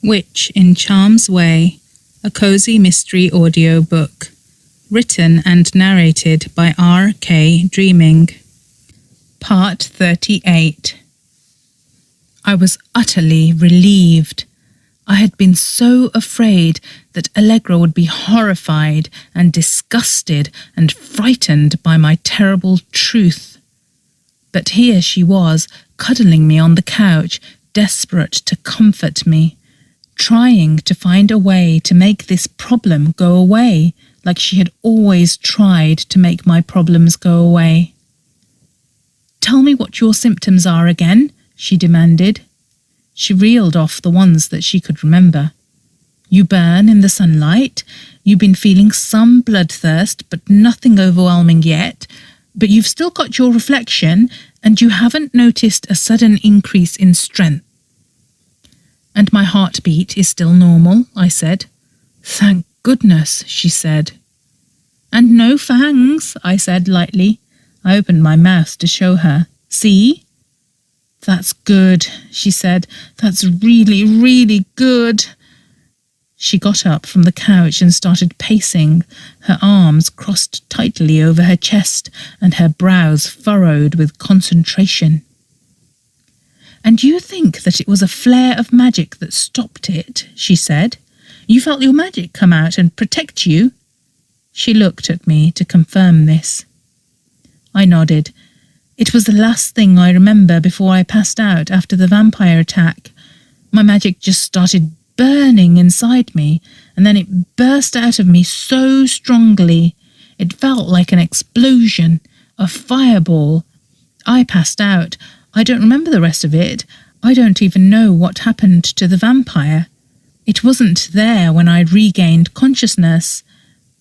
Witch in Charm's Way, a cozy mystery audiobook, written and narrated by R.K. Dreaming. Part 38. I was utterly relieved. I had been so afraid that Allegra would be horrified and disgusted and frightened by my terrible truth. But here she was, cuddling me on the couch, desperate to comfort me, trying to find a way to make this problem go away, like she had always tried to make my problems go away. "Tell me what your symptoms are again," she demanded. She reeled off the ones that she could remember. "You burn in the sunlight, you've been feeling some bloodthirst, but nothing overwhelming yet, but you've still got your reflection, and you haven't noticed a sudden increase in strength." "And my heartbeat is still normal," I said. "Thank goodness," she said. "And no fangs," I said lightly. I opened my mouth to show her. "See?" "That's good," she said. "That's really, really good." She got up from the couch and started pacing, her arms crossed tightly over her chest and her brows furrowed with concentration. "And you think that it was a flare of magic that stopped it," she said. "You felt your magic come out and protect you?" She looked at me to confirm this. I nodded. It was the last thing I remember before I passed out after the vampire attack. My magic just started burning inside me, and then it burst out of me so strongly. It felt like an explosion, a fireball. I passed out. I don't remember the rest of it. I don't even know what happened to the vampire. It wasn't there when I regained consciousness.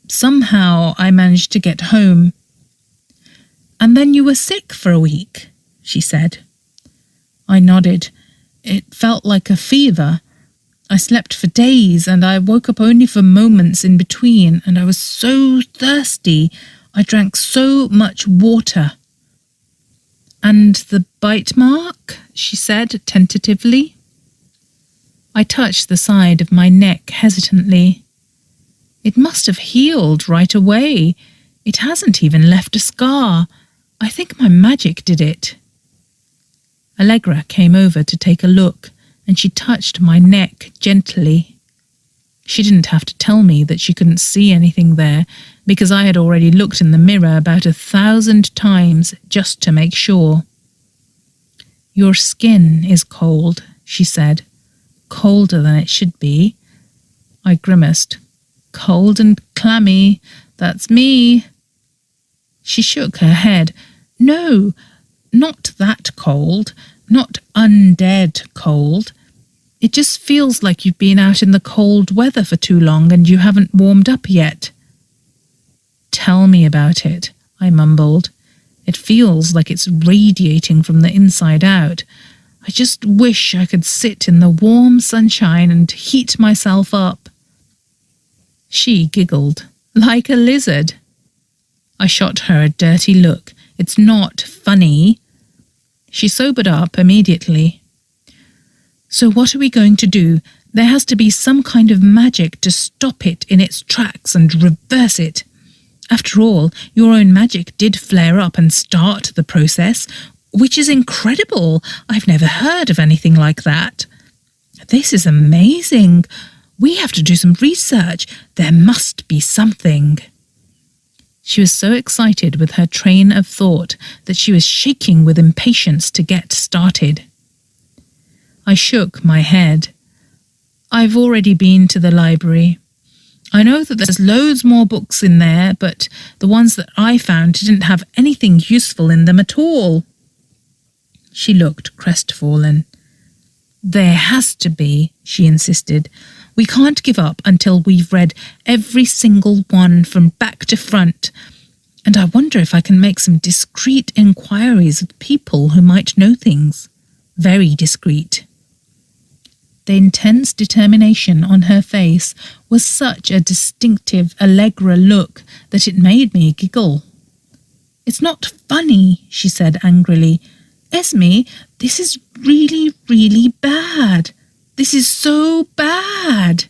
Somehow I managed to get home. "And then you were sick for a week," she said. I nodded. It felt like a fever. I slept for days, and I woke up only for moments in between, and I was so thirsty. I drank so much water. "And the bite mark?" she said tentatively. I touched the side of my neck hesitantly. "It must have healed right away. It hasn't even left a scar. I think my magic did it." Allegra came over to take a look, and she touched my neck gently. She didn't have to tell me that she couldn't see anything there, because I had already looked in the mirror about 1,000 times just to make sure. "Your skin is cold," she said. "Colder than it should be." I grimaced. "Cold and clammy, that's me." She shook her head. "No, not that cold, not undead cold. It just feels like you've been out in the cold weather for too long and you haven't warmed up yet." "Tell me about it," I mumbled. "It feels like it's radiating from the inside out. I just wish I could sit in the warm sunshine and heat myself up." She giggled. "Like a lizard." I shot her a dirty look. "It's not funny." She sobered up immediately. "So what are we going to do? There has to be some kind of magic to stop it in its tracks and reverse it. After all, your own magic did flare up and start the process, which is incredible. I've never heard of anything like that. This is amazing. We have to do some research. There must be something." She was so excited with her train of thought that she was shaking with impatience to get started. I shook my head. "I've already been to the library. I know that there's loads more books in there, but the ones that I found didn't have anything useful in them at all." She looked crestfallen. "There has to be," she insisted. "We can't give up until we've read every single one from back to front. And I wonder if I can make some discreet inquiries of people who might know things. Very discreet." The intense determination on her face was such a distinctive Allegra look that it made me giggle. "It's not funny," she said angrily. "Esme, this is really, really bad." This is so bad."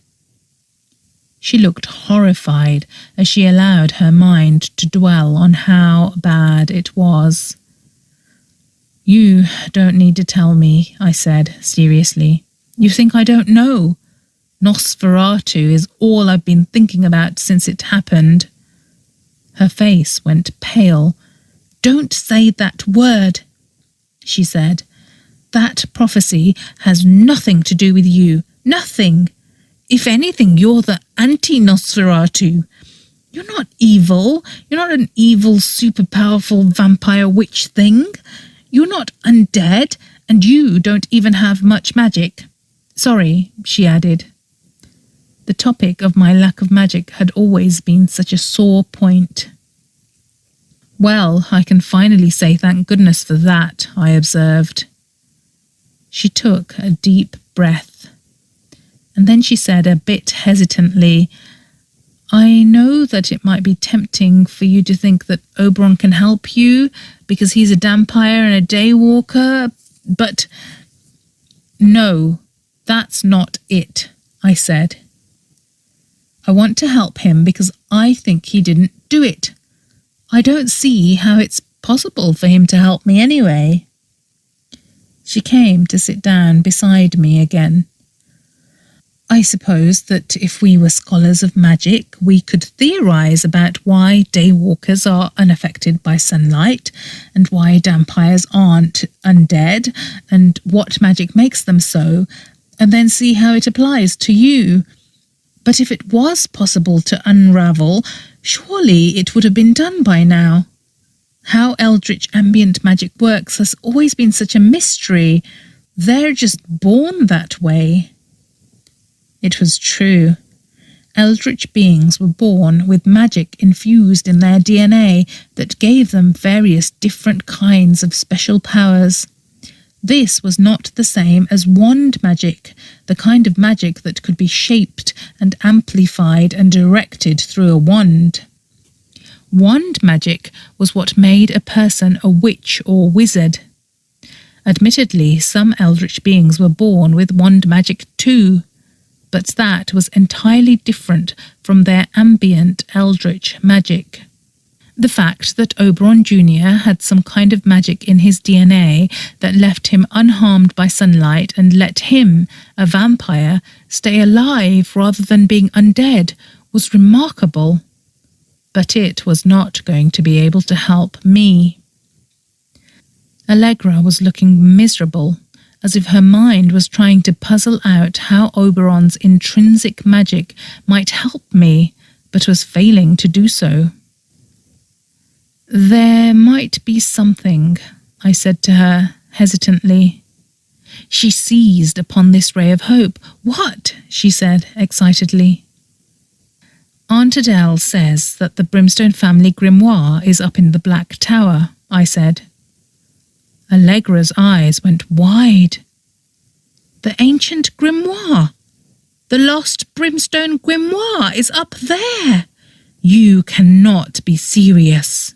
She looked horrified as she allowed her mind to dwell on how bad it was. "You don't need to tell me," I said seriously. "You think I don't know? Nosferatu is all I've been thinking about since it happened." Her face went pale. "Don't say that word," she said. "That prophecy has nothing to do with you. Nothing. If anything, you're the anti-Nosferatu. You're not evil. You're not an evil, super-powerful vampire witch thing. You're not undead, and you don't even have much magic. Sorry," she added. The topic of my lack of magic had always been such a sore point. "Well, I can finally say thank goodness for that," I observed. She took a deep breath, and then she said a bit hesitantly, "I know that it might be tempting for you to think that Oberon can help you because he's a vampire and a daywalker, but no, that's not it," I said. "I want to help him because I think he didn't do it. I don't see how it's possible for him to help me anyway." She came to sit down beside me again. "I suppose that if we were scholars of magic, we could theorize about why daywalkers are unaffected by sunlight, and why vampires aren't undead, and what magic makes them so, and then see how it applies to you. But if it was possible to unravel, surely it would have been done by now. How eldritch ambient magic works has always been such a mystery. They're just born that way." It was true. Eldritch beings were born with magic infused in their DNA that gave them various different kinds of special powers. This was not the same as wand magic, the kind of magic that could be shaped and amplified and directed through a wand. Wand magic was what made a person a witch or wizard. Admittedly, some eldritch beings were born with wand magic too, but that was entirely different from their ambient eldritch magic. The fact that Oberon Jr. had some kind of magic in his DNA that left him unharmed by sunlight and let him, a vampire, stay alive rather than being undead was remarkable. But it was not going to be able to help me. Allegra was looking miserable, as if her mind was trying to puzzle out how Oberon's intrinsic magic might help me, but was failing to do so. "There might be something," I said to her hesitantly. She seized upon this ray of hope. "What?" she said excitedly. "Aunt Adele says that the Brimstone family grimoire is up in the Black Tower," I said. Allegra's eyes went wide. "The ancient grimoire! The lost Brimstone grimoire is up there! You cannot be serious."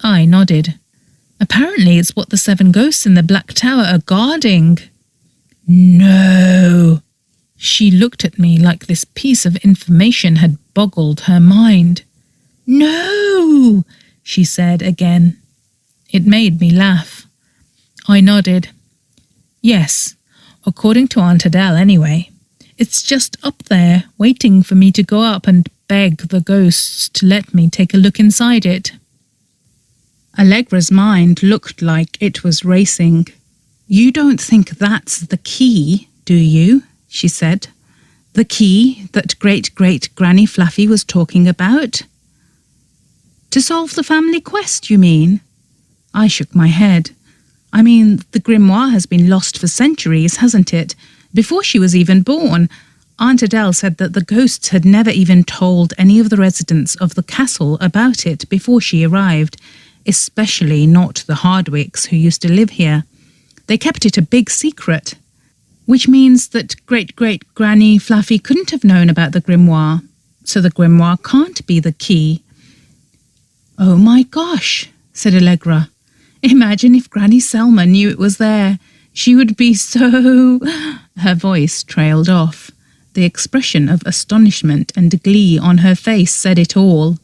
I nodded. "Apparently it's what the 7 ghosts in the Black Tower are guarding." "No!" She looked at me like this piece of information had boggled her mind. "No!" she said again. It made me laugh. I nodded. "Yes, according to Aunt Adele anyway. It's just up there, waiting for me to go up and beg the ghosts to let me take a look inside it." Allegra's mind looked like it was racing. "You don't think that's the key, do you?" she said. "The key that great-great-Granny Fluffy was talking about?" "To solve the family quest, you mean?" I shook my head. "I mean, the grimoire has been lost for centuries, hasn't it? Before she was even born, Aunt Adele said that the ghosts had never even told any of the residents of the castle about it before she arrived, especially not the Hardwicks who used to live here. They kept it a big secret, which means that great-great-Granny Fluffy couldn't have known about the grimoire, so the grimoire can't be the key." "Oh my gosh," said Allegra. "Imagine if Granny Selma knew it was there. She would be so... Her voice trailed off. The expression of astonishment and glee on her face said it all.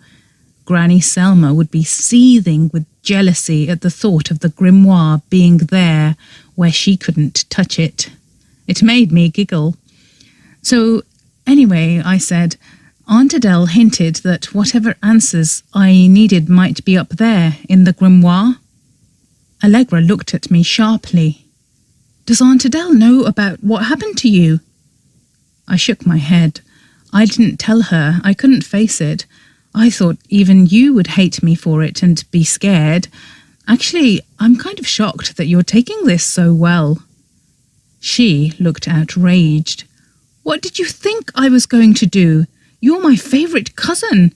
Granny Selma would be seething with jealousy at the thought of the grimoire being there where she couldn't touch it. It made me giggle. So, anyway, I said, Aunt Adele hinted that whatever answers I needed might be up there in the grimoire. Allegra looked at me sharply. Does Aunt Adele know about what happened to you? I shook my head. I didn't tell her. I couldn't face it. I thought even you would hate me for it and be scared. Actually, I'm kind of shocked that you're taking this so well. She looked outraged. What did you think I was going to do? You're my favourite cousin.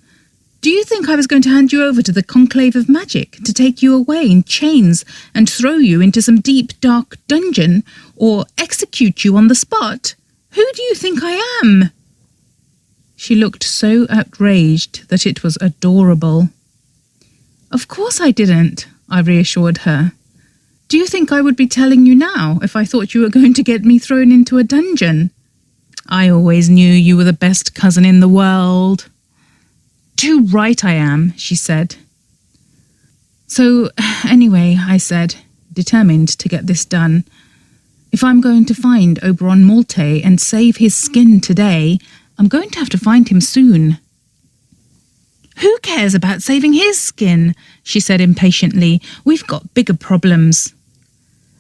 Do you think I was going to hand you over to the conclave of magic to take you away in chains and throw you into some deep, dark dungeon or execute you on the spot? Who do you think I am? She looked so outraged that it was adorable. Of course I didn't, I reassured her. Do you think I would be telling you now if I thought you were going to get me thrown into a dungeon? I always knew you were the best cousin in the world. Too right I am, she said. So, anyway, I said, determined to get this done. If I'm going to find Oberon Malte and save his skin today, I'm going to have to find him soon. Who cares about saving his skin? She said impatiently. We've got bigger problems.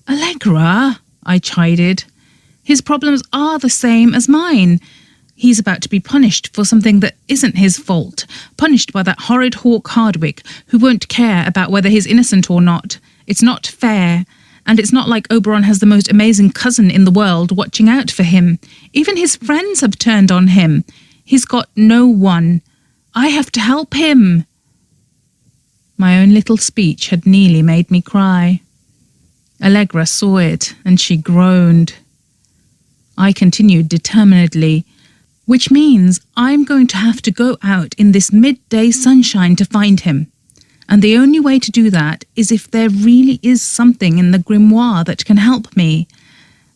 Allegra, I chided. His problems are the same as mine. He's about to be punished for something that isn't his fault, punished by that horrid Hawk Hardwick, who won't care about whether he's innocent or not. It's not fair. And it's not like Oberon has the most amazing cousin in the world watching out for him. Even his friends have turned on him. He's got no one. I have to help him. My own little speech had nearly made me cry. Allegra saw it, and she groaned. I continued determinedly, which means I'm going to have to go out in this midday sunshine to find him. And the only way to do that is if there really is something in the grimoire that can help me.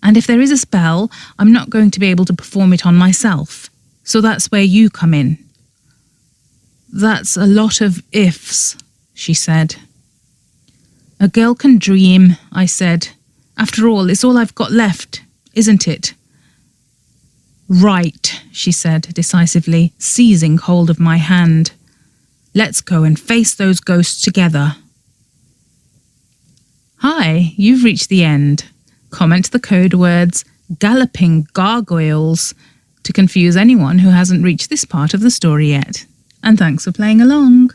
And if there is a spell, I'm not going to be able to perform it on myself. So that's where you come in. That's a lot of ifs, she said. A girl can dream, I said. After all, it's all I've got left, isn't it? Right, she said decisively, seizing hold of my hand. Let's go and face those ghosts together. Hi, you've reached the end. Comment the code words galloping gargoyles to confuse anyone who hasn't reached this part of the story yet. And thanks for playing along.